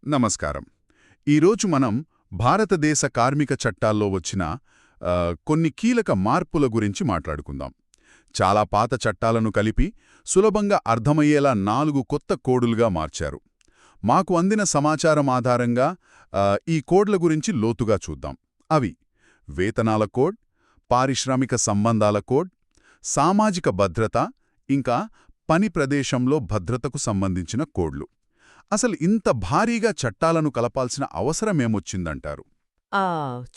నమస్కారం. ఈరోజు మనం భారతదేశ కార్మిక చట్టాల్లో వచ్చిన కొన్ని కీలక మార్పుల గురించి మాట్లాడుకుందాం. చాలా పాత చట్టాలను కలిపి సులభంగా అర్థమయ్యేలా 4 కొత్త కోడులుగా మార్చారు. మాకు అందిన సమాచారం ఆధారంగా ఈ కోడ్ల గురించి లోతుగా చూద్దాం. అవి వేతనాల కోడ్, పారిశ్రామిక సంబంధాల కోడ్, సామాజిక భద్రత, ఇంకా పని ప్రదేశంలో భద్రతకు సంబంధించిన కోడ్లు. అసలు ఇంత భారీగా చట్టాలను కలపాల్సిన అవసరమేమొచ్చిందంటారు?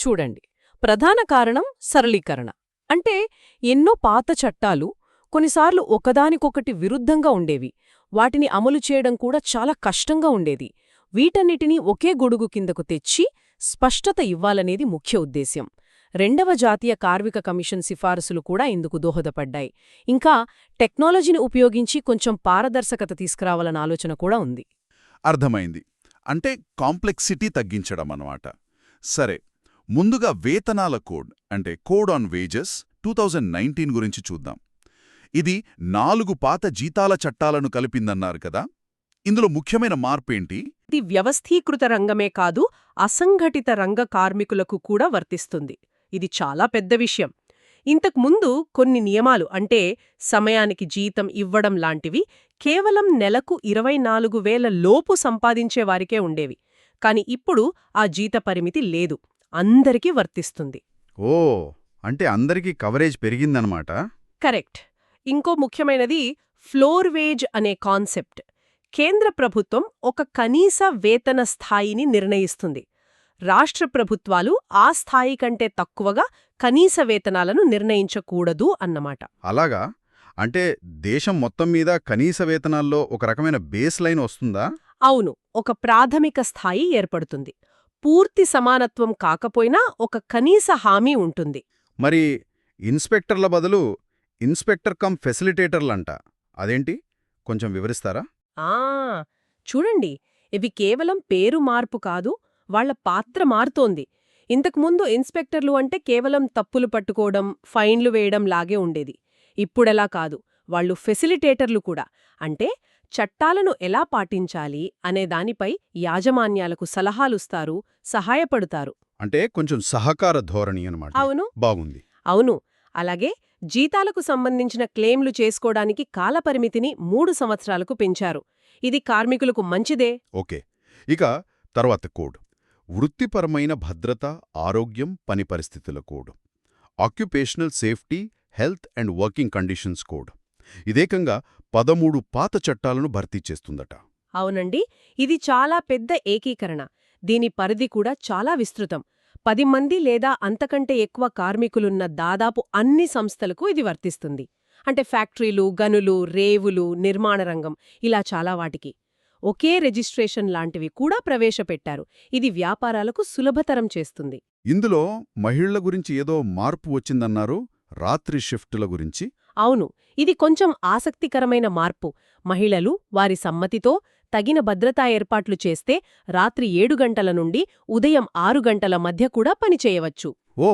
చూడండి, ప్రధాన కారణం సరళీకరణ. అంటే ఎన్నో పాత చట్టాలు కొన్నిసార్లు ఒకదానికొకటి విరుద్ధంగా ఉండేవి. వాటిని అమలు చేయడం కూడా చాలా కష్టంగా ఉండేది. వీటన్నిటినీ ఒకే గొడుగు కిందకు తెచ్చి స్పష్టత ఇవ్వాలనేది ముఖ్య ఉద్దేశ్యం. రెండవ జాతీయ కార్మిక కమిషన్ సిఫారసులు కూడా ఇందుకు దోహదపడ్డాయి. ఇంకా టెక్నాలజీని ఉపయోగించి కొంచెం పారదర్శకత తీసుకురావాలన్న ఆలోచన కూడా ఉంది. అర్థమైంది. అంటే కాంప్లెక్సిటీ తగ్గించడం అన్నమాట. సరే, ముందుగా వేతనాల కోడ్ అంటే కోడ్ ఆన్ వేజెస్ 2019 గురించి చూద్దాం. ఇది 4 పాత జీతాల చట్టాలను కలిపిందన్నారు కదా. ఇందులో ముఖ్యమైన మార్పేంటి? ఇది వ్యవస్థీకృత రంగమే కాదు, అసంఘటిత రంగ కార్మికులకు కూడా వర్తిస్తుంది. ఇది చాలా పెద్ద విషయం. ఇంతకుముందు కొన్ని నియమాలు అంటే సమయానికి జీతం ఇవ్వడం లాంటివి కేవలం నెలకు 24,000 లోపు సంపాదించేవారికే ఉండేవి. కాని ఇప్పుడు ఆ జీత పరిమితి లేదు, అందరికీ వర్తిస్తుంది. ఓ, అంటే అందరికీ కవరేజ్ పెరిగిందనమాట. కరెక్ట్. ఇంకో ముఖ్యమైనది ఫ్లోర్ వేజ్ అనే కాన్సెప్ట్. కేంద్ర ప్రభుత్వం ఒక కనీస వేతన స్థాయిని నిర్ణయిస్తుంది. రాష్ట్ర ప్రభుత్వాలు ఆ స్థాయి కంటే తక్కువగా కనీస వేతనాలను నిర్ణయించకూడదు అన్నమాట. అలాగా? అంటే దేశం మొత్తం మీద కనీస వేతనాల్లో ఒక రకమైన బేస్ లైన్ వస్తుందా? అవును, ఒక ప్రాథమిక స్థాయి ఏర్పడుతుంది. పూర్తి సమానత్వం కాకపోయినా ఒక కనీస హామీ ఉంటుంది. మరి ఇన్స్పెక్టర్ల బదులు ఇన్స్పెక్టర్ కమ్ ఫెసిలిటేటర్లంట, అదేంటి? కొంచెం వివరిస్తారా? ఆ చూడండి, ఇవి కేవలం పేరు మార్పు కాదు, వాళ్ల పాత్ర మారుతోంది. ఇంతకుముందు ఇన్స్పెక్టర్లు అంటే కేవలం తప్పులు పట్టుకోవడం, ఫైన్లు వేయడం లాగే ఉండేది. ఇప్పుడెలా కాదు, వాళ్ళు ఫెసిలిటేటర్లు కూడా. అంటే చట్టాలను ఎలా పాటించాలి అనే దానిపై యాజమాన్యాలకు సలహాలుస్తారు, సహాయపడుతారు. అంటే కొంచెం సహకార ధోరణి అన్నమాట. అవును, బాగుంది. అవును. అలాగే జీతాలకు సంబంధించిన క్లెయిమ్లు చేసుకోవడానికి కాలపరిమితిని 3 సంవత్సరాలకు పెంచారు. ఇది కార్మికులకు మంచిదే. ఓకే, ఇక తర్వాత కోడ్ వృత్తిపరమైన భద్రత, ఆరోగ్యం, పని పరిస్థితుల code. Occupational safety, health and working conditions code. ఇదేకంగా 13 పాత చట్టాలను భర్తీ చేస్తుందట. అవునండి, ఇది చాలా పెద్ద ఏకీకరణ. దీని పరిధి కూడా చాలా విస్తృతం. 10 మంది లేదా అంతకంటే ఎక్కువ కార్మికులున్న దాదాపు అన్ని సంస్థలకు ఇది వర్తిస్తుంది. అంటే ఫ్యాక్టరీలు, గనులు, రేవులు, నిర్మాణ రంగం, ఇలా చాలా వాటికి. ఒకే రిజిస్ట్రేషన్ లాంటివి కూడా ప్రవేశపెట్టారు. ఇది వ్యాపారాలకు సులభతరం చేస్తుంది. ఇందులో మహిళల గురించి ఏదో మార్పు వచ్చిందన్నారు, రాత్రి షిఫ్టుల గురించి. అవును, ఇది కొంచెం ఆసక్తికరమైన మార్పు. మహిళలు వారి సమ్మతితో తగిన భద్రతా ఏర్పాట్లు చేస్తే రాత్రి 7 గంటల నుండి ఉదయం 6 గంటల మధ్య కూడా పనిచేయవచ్చు. ఓ,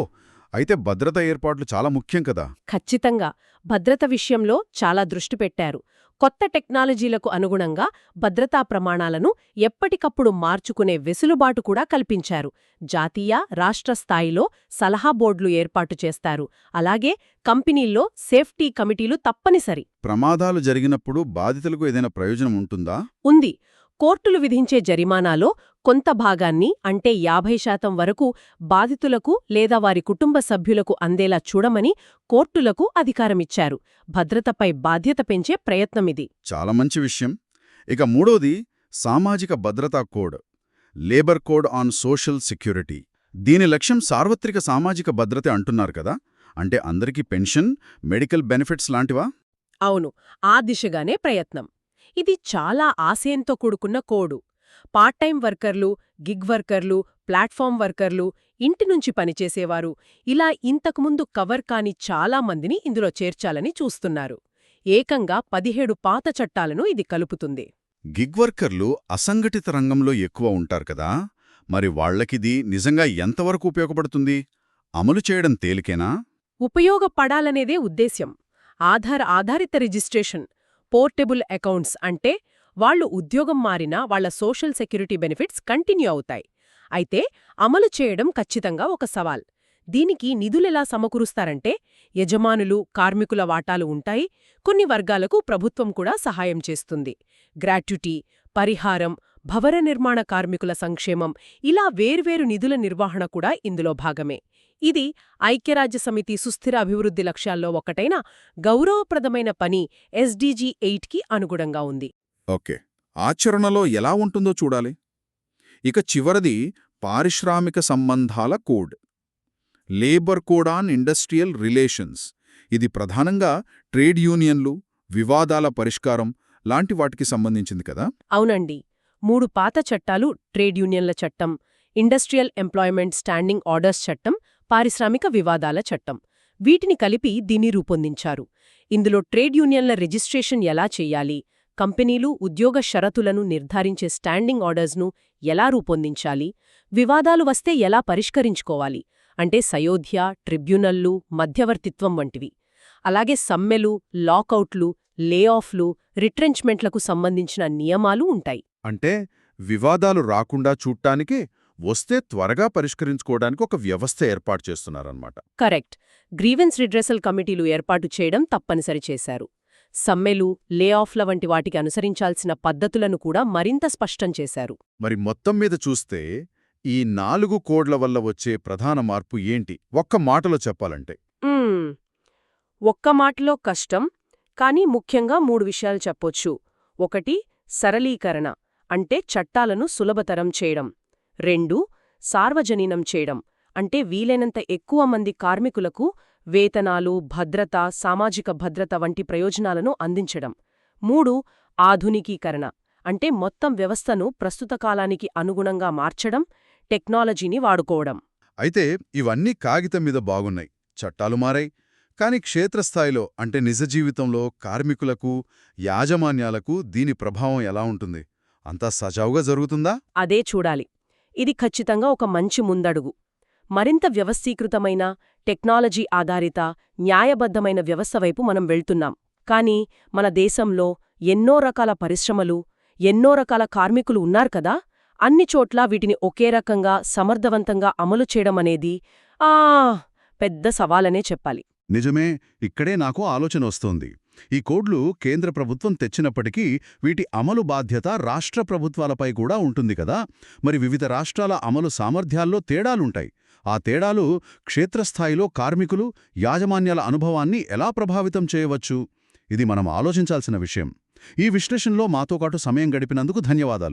అయితే భద్రతా ఏర్పాట్లు చాలా ముఖ్యం కదా. ఖచ్చితంగా. భద్రత విషయంలో చాలా దృష్టి పెట్టారు. కొత్త టెక్నాలజీలకు అనుగుణంగా భద్రతా ప్రమాణాలను ఎప్పటికప్పుడు మార్చుకునే వెసులుబాటు కూడా కల్పించారు. జాతీయ, రాష్ట్ర స్థాయిలో సలహా బోర్డులు ఏర్పాటు చేస్తారు. అలాగే కంపెనీల్లో సేఫ్టీ కమిటీలు తప్పనిసరి. ప్రమాదాలు జరిగినప్పుడు బాధితులకు ఏదైనా ప్రయోజనం ఉంటుందా? ఉంది. కోర్టులు విధించే జరిమానాలో కొంత భాగాన్ని, అంటే 50% వరకు బాధితులకు లేదా వారి కుటుంబ సభ్యులకు అందేలా చూడమని కోర్టులకు అధికారమిచ్చారు. భద్రతపై బాధ్యత పెంచే ప్రయత్నమిది. చాలా మంచి విషయం. ఇక మూడోది సామాజిక భద్రతా code, labour code on social security. దీని లక్ష్యం సార్వత్రిక సామాజిక భద్రత అంటున్నారు కదా. అంటే అందరికీ పెన్షన్, మెడికల్ బెనిఫిట్స్ లాంటివా? అవును, ఆ దిశగానే ప్రయత్నం. ఇది చాలా ఆశయంతో కూడుకున్న కోడు. పార్ట్ టైం వర్కర్లు, గిగ్ వర్కర్లు, ప్లాట్ఫామ్ వర్కర్లు, ఇంటి నుంచి పనిచేసేవారు, ఇలా ఇంతకుముందు కవర్ కాని చాలా మందిని ఇందులో చేర్చాలని చూస్తున్నారు. ఏకంగా 17 పాత చట్టాలను ఇది కలుపుతుంది. గిగ్ వర్కర్లు అసంఘటిత రంగంలో ఎక్కువ ఉంటారు కదా. మరి వాళ్లకిది నిజంగా ఎంతవరకు ఉపయోగపడుతుంది? అమలు చేయడం తేలికేనా? ఉపయోగపడాలనేదే ఉద్దేశ్యం. ఆధారిత రిజిస్ట్రేషన్, పోర్టబుల్ అకౌంట్స్ అంటే వాళ్ళు ఉద్యోగం మారినా వాళ్ళ సోషల్ సెక్యూరిటీ బెనిఫిట్స్ కంటిన్యూ అవుతాయి. అయితే అమలు చేయడం ఖచ్చితంగా ఒక సవాల్. దీనికి నిధులెలా సమకూరుస్తారంటే యజమానులు, కార్మికుల వాటాలు ఉంటాయి, కొన్ని వర్గాలకు ప్రభుత్వం కూడా సహాయం చేస్తుంది. గ్రాట్యుటీ, పరిహారం, భవన నిర్మాణ కార్మికుల సంక్షేమం ఇలా వేర్వేరు నిధుల నిర్వహణ కూడా ఇందులో భాగమే. ఇది ఐక్యరాజ్యసమితి సుస్థిర అభివృద్ధి లక్ష్యాల్లో ఒకటైన గౌరవప్రదమైన పని SDG 8కి అనుగుణంగా ఉంది. ఓకే, ఆచరణలో ఎలా ఉంటుందో చూడాలి. ఇక చివరిది పారిశ్రామిక సంబంధాల code, labour code on industrial relations. ఇది ప్రధానంగా ట్రేడ్ యూనియన్లు, వివాదాల పరిష్కారం లాంటి వాటికి సంబంధించింది కదా. అవునండి. 3 పాత చట్టాలు, ట్రేడ్ యూనియన్ల చట్టం, ఇండస్ట్రియల్ ఎంప్లాయ్మెంట్ స్టాండింగ్ ఆర్డర్స్ చట్టం, పారిశ్రామిక వివాదాల చట్టం, వీటిని కలిపి దీన్ని రూపొందించారు. ఇందులో ట్రేడ్ యూనియన్ల రిజిస్ట్రేషన్ ఎలా చెయ్యాలి, కంపెనీలు ఉద్యోగ షరతులను నిర్ధారించే స్టాండింగ్ ఆర్డర్స్ను ఎలా రూపొందించాలి, వివాదాలు వస్తే ఎలా పరిష్కరించుకోవాలి అంటే సయోధ్య, ట్రిబ్యునల్లు, మధ్యవర్తిత్వం వంటివి, అలాగే సమ్మెలు, లాకౌట్లు, లేఆఫ్లు, రిట్రెంచ్మెంట్లకు సంబంధించిన నియమాలు ఉంటాయి. అంటే వివాదాలు రాకుండా చూడ్టానికి, వస్తే త్వరగా పరిష్కరించుకోవడానికి ఒక వ్యవస్థ ఏర్పాటు చేస్తున్నారన్నమాట. కరెక్ట్. గ్రీవెన్స్ రిడ్రెసల్ కమిటీలు ఏర్పాటు చేయడం తప్పనిసరి చేశారు. సమ్మెలు, లేఆఫ్ల వంటి వాటికి అనుసరించాల్సిన పద్ధతులను కూడా మరింత స్పష్టం చేశారు. మరి మొత్తం మీద చూస్తే ఈ 4 కోడ్ల వల్ల వచ్చే ప్రధాన మార్పు ఏంటి, ఒక్క మాటలో చెప్పాలంటే? ఒక్క మాటలో కష్టం, కానీ ముఖ్యంగా 3 విషయాలు చెప్పొచ్చు. 1. సరళీకరణ, అంటే చట్టాలను సులభతరం చేయడం. 2. సార్వజనీనం చేయడం, అంటే వీలైనంత ఎక్కువ మంది కార్మికులకు వేతనాలు, భద్రత, సామాజిక భద్రత వంటి ప్రయోజనాలను అందించడం. 3. ఆధునికీకరణ, అంటే మొత్తం వ్యవస్థను ప్రస్తుత కాలానికి అనుగుణంగా మార్చడం, టెక్నాలజీని వాడుకోవడం. అయితే ఇవన్నీ కాగితం మీద బాగున్నాయి, చట్టాలు మారాయి. కానీ క్షేత్రస్థాయిలో, అంటే నిజ జీవితంలో కార్మికులకు, యాజమాన్యాలకు దీని ప్రభావం ఎలా ఉంటుంది? అంతా సజావుగా జరుగుతుందా? అదే చూడాలి. ఇది ఖచ్చితంగా ఒక మంచి ముందడుగు. మరింత వ్యవస్థీకృతమైన, టెక్నాలజీ ఆధారిత, న్యాయబద్ధమైన వ్యవస్థ వైపు మనం వెళ్తున్నాం. కానీ మన దేశంలో ఎన్నో రకాల పరిశ్రమలు, ఎన్నో రకాల కార్మికులు ఉన్నారు కదా. అన్ని చోట్ల వీటిని ఒకే రకంగా, సమర్థవంతంగా అమలు చేయడమనేది పెద్ద సవాలనే చెప్పాలి. నిజమే. ఇక్కడే నాకు ఆలోచన వస్తోంది. ఈ కోడ్లు కేంద్ర ప్రభుత్వం తెచ్చినప్పటికీ వీటి అమలు బాధ్యత రాష్ట్ర ప్రభుత్వాలపై కూడా ఉంటుంది కదా. మరి వివిధ రాష్ట్రాల అమలు సామర్థ్యాల్లో తేడాలుంటాయి. ఆ తేడాలు క్షేత్రస్థాయిలో కార్మికులు, యాజమాన్యాల అనుభవాన్ని ఎలా ప్రభావితం చేయవచ్చు? ఇది మనం ఆలోచించాల్సిన విషయం. ఈ విశ్లేషణలో మాతో పాటు సమయం గడిపినందుకు ధన్యవాదాలు.